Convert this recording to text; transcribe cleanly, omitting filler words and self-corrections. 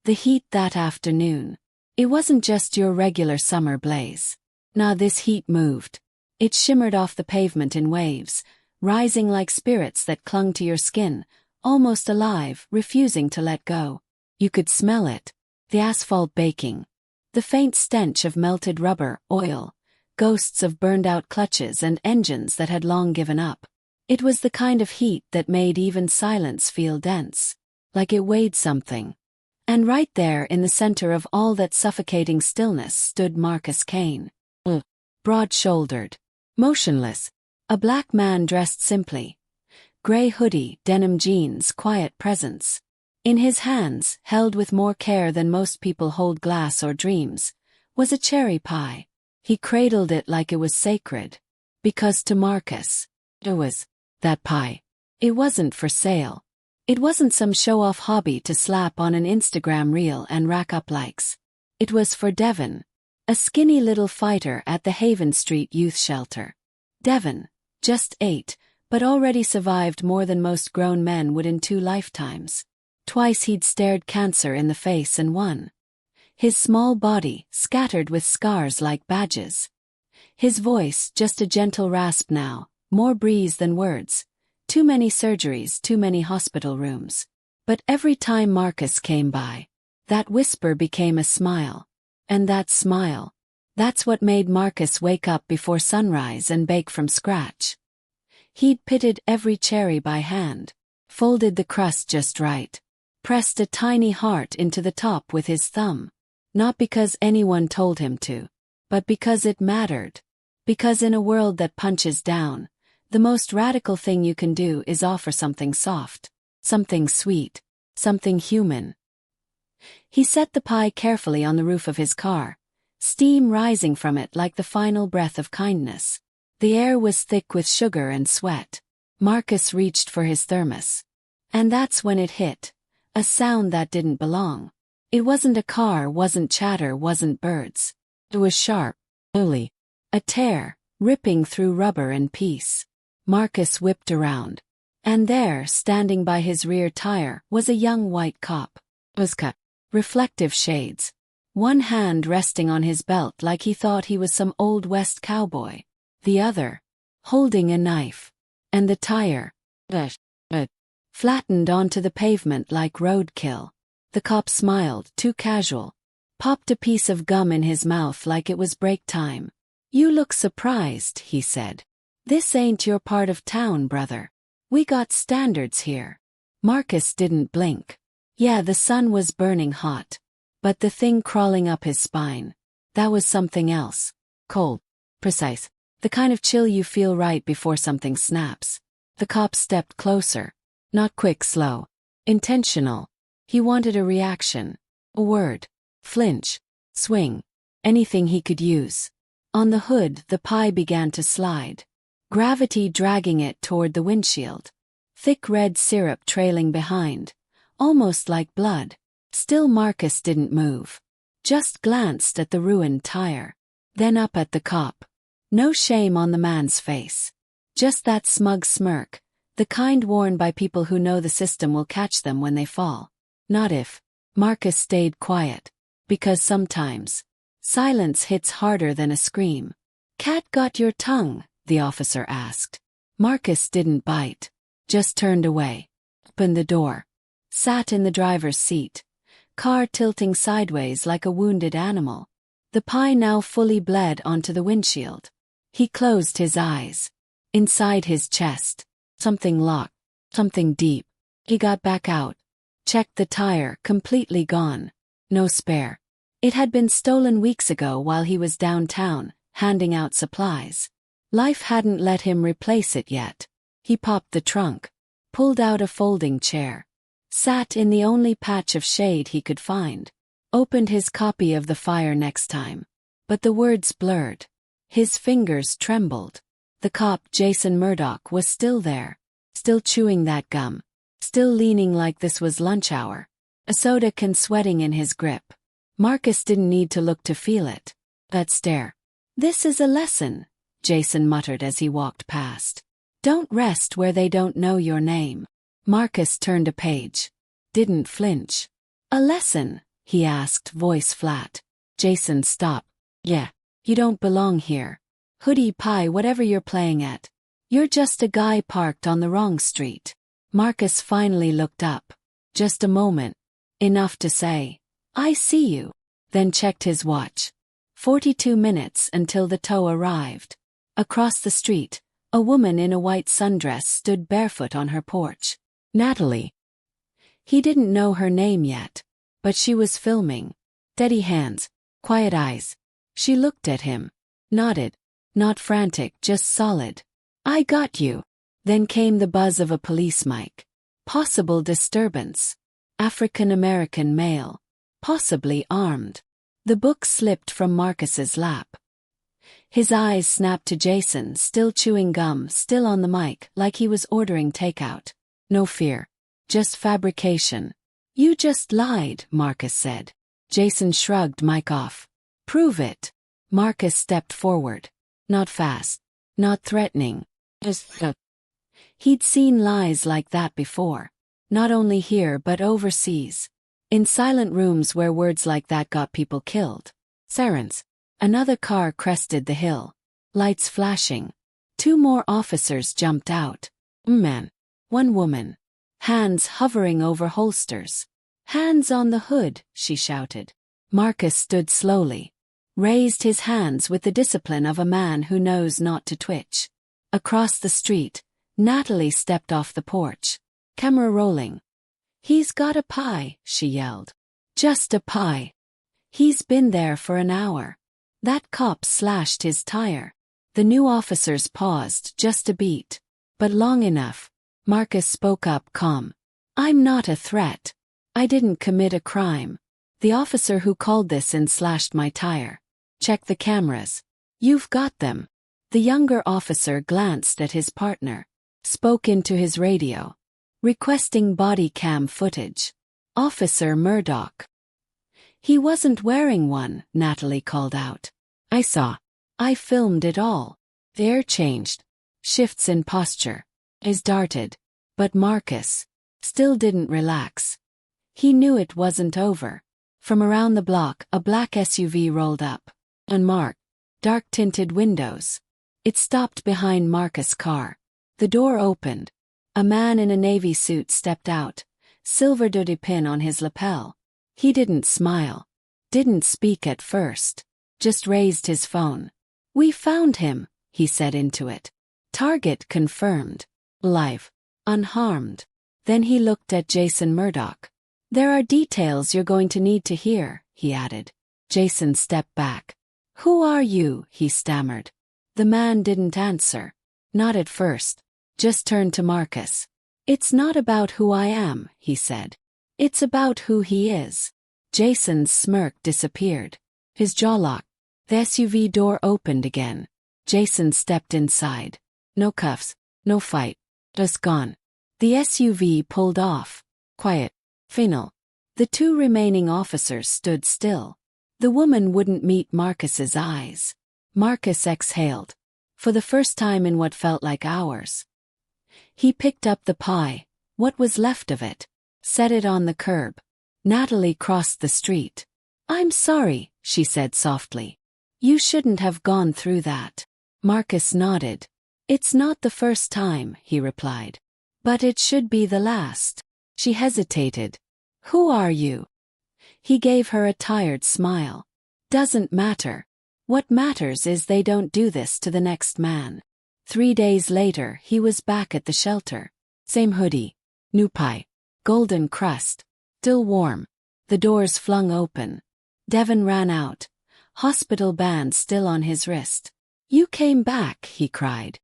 The heat that afternoon. It wasn't just your regular summer blaze. Nah, this heat moved. It shimmered off the pavement in waves, rising like spirits that clung to your skin, almost alive, refusing to let go. You could smell it. The asphalt baking. The faint stench of melted rubber, oil, ghosts of burned-out clutches and engines that had long given up. It was the kind of heat that made even silence feel dense, like it weighed something. And right there in the center of all that suffocating stillness stood Marcus Cain. Broad-shouldered, motionless, a black man dressed simply. Gray hoodie, denim jeans, quiet presence. In his hands, held with more care than most people hold glass or dreams, was a cherry pie. He cradled it like it was sacred. Because to Marcus, it was that pie. It wasn't for sale. It wasn't some show-off hobby to slap on an Instagram reel and rack up likes. It was for Devon, a skinny little fighter at the Haven Street Youth Shelter. Devon, just 8, but already survived more than most grown men would in 2 lifetimes. Twice he'd stared cancer in the face and won. His small body, scattered with scars like badges. His voice, just a gentle rasp now, more breeze than words. Too many surgeries, too many hospital rooms. But every time Marcus came by, that whisper became a smile. And that smile, that's what made Marcus wake up before sunrise and bake from scratch. He'd pitted every cherry by hand, folded the crust just right, pressed a tiny heart into the top with his thumb. Not because anyone told him to, but because it mattered. Because in a world that punches down, the most radical thing you can do is offer something soft, something sweet, something human. He set the pie carefully on the roof of his car, steam rising from it like the final breath of kindness. The air was thick with sugar and sweat. Marcus reached for his thermos. And that's when it hit. A sound that didn't belong. It wasn't a car, wasn't chatter, wasn't birds. It was sharp, early. A tear, ripping through rubber and peace. Marcus whipped around. And there, standing by his rear tire, was a young white cop. Reflective shades. One hand resting on his belt like he thought he was some Old West cowboy. The other, holding a knife. And the tire, flattened onto the pavement like roadkill. The cop smiled, too casual. Popped a piece of gum in his mouth like it was break time. "You look surprised," he said. "This ain't your part of town, brother. We got standards here." Marcus didn't blink. Yeah, the sun was burning hot. But the thing crawling up his spine, that was something else. Cold. Precise. The kind of chill you feel right before something snaps. The cop stepped closer. Not quick, slow. Intentional. He wanted a reaction. A word. Flinch. Swing. Anything he could use. On the hood, the pie began to slide. Gravity dragging it toward the windshield. Thick red syrup trailing behind. Almost like blood. Still Marcus didn't move. Just glanced at the ruined tire. Then up at the cop. No shame on the man's face. Just that smug smirk. The kind worn by people who know the system will catch them when they fall. Not if. Marcus stayed quiet. Because sometimes, silence hits harder than a scream. "Cat got your tongue?" the officer asked. Marcus didn't bite. Just turned away. Opened the door. Sat in the driver's seat. Car tilting sideways like a wounded animal. The pie now fully bled onto the windshield. He closed his eyes. Inside his chest, something locked, something deep. He got back out. Checked the tire, completely gone. No spare. It had been stolen weeks ago while he was downtown, handing out supplies. Life hadn't let him replace it yet. He popped the trunk. Pulled out a folding chair. Sat in the only patch of shade he could find. Opened his copy of The Fire Next Time. But the words blurred. His fingers trembled. The cop, Jason Murdoch, was still there. Still chewing that gum. Still leaning like this was lunch hour. A soda can sweating in his grip. Marcus didn't need to look to feel it. That stare. "This is a lesson," Jason muttered as he walked past. "Don't rest where they don't know your name." Marcus turned a page. Didn't flinch. "A lesson," he asked, voice flat. Jason, stop. Yeah. You don't belong here. Hoodie pie, whatever you're playing at. You're just a guy parked on the wrong street. Marcus finally looked up. Just a moment. Enough to say, I see you. Then checked his watch. 42 minutes until the tow arrived. Across the street, a woman in a white sundress stood barefoot on her porch. Natalie. He didn't know her name yet, but she was filming. Steady hands, quiet eyes. She looked at him, nodded, not frantic, just solid. I got you. Then came the buzz of a police mic. Possible disturbance. African-American male. Possibly armed. The book slipped from Marcus's lap. His eyes snapped to Jason, still chewing gum, still on the mic, like he was ordering takeout. No fear. Just fabrication. You just lied, Marcus said. Jason shrugged, mic off. Prove it. Marcus stepped forward. Not fast. Not threatening. Just He'd seen lies like that before. Not only here but overseas. In silent rooms where words like that got people killed. Sirens. Another car crested the hill. Lights flashing. 2 more officers jumped out. Man. 1 woman. Hands hovering over holsters. Hands on the hood, she shouted. Marcus stood slowly. Raised his hands with the discipline of a man who knows not to twitch. Across the street, Natalie stepped off the porch. Camera rolling. He's got a pie, she yelled. Just a pie. He's been there for an hour. That cop slashed his tire. The new officers paused just a beat. But long enough. Marcus spoke up, calm. I'm not a threat. I didn't commit a crime. The officer who called this and slashed my tire. Check the cameras. You've got them. The younger officer glanced at his partner. Spoke into his radio. Requesting body cam footage. Officer Murdoch. He wasn't wearing one, Natalie called out. I saw. I filmed it all. The air changed. Shifts in posture. Eyes darted. But Marcus still didn't relax. He knew it wasn't over. From around the block, a black SUV rolled up. Unmarked. Dark-tinted windows. It stopped behind Marcus' car. The door opened. A man in a navy suit stepped out, silver dirty pin on his lapel. He didn't smile. Didn't speak at first. Just raised his phone. We found him, he said into it. Target confirmed. Alive. Unharmed. Then he looked at Jason Murdoch. There are details you're going to need to hear, he added. Jason stepped back. Who are you? He stammered. The man didn't answer. Not at first. Just turned to Marcus. It's not about who I am, he said. It's about who he is. Jason's smirk disappeared. His jaw locked. The SUV door opened again. Jason stepped inside. No cuffs. No fight. Just gone. The SUV pulled off. Quiet. Final. The 2 remaining officers stood still. The woman wouldn't meet Marcus's eyes. Marcus exhaled. For the first time in what felt like hours. He picked up the pie, what was left of it, set it on the curb. Natalie crossed the street. I'm sorry, she said softly. You shouldn't have gone through that. Marcus nodded. It's not the first time, he replied. But it should be the last. She hesitated. Who are you? He gave her a tired smile. Doesn't matter. What matters is they don't do this to the next man. 3 days later, he was back at the shelter. Same hoodie. New pie. Golden crust. Still warm. The doors flung open. Devon ran out. Hospital band still on his wrist. You came back, he cried.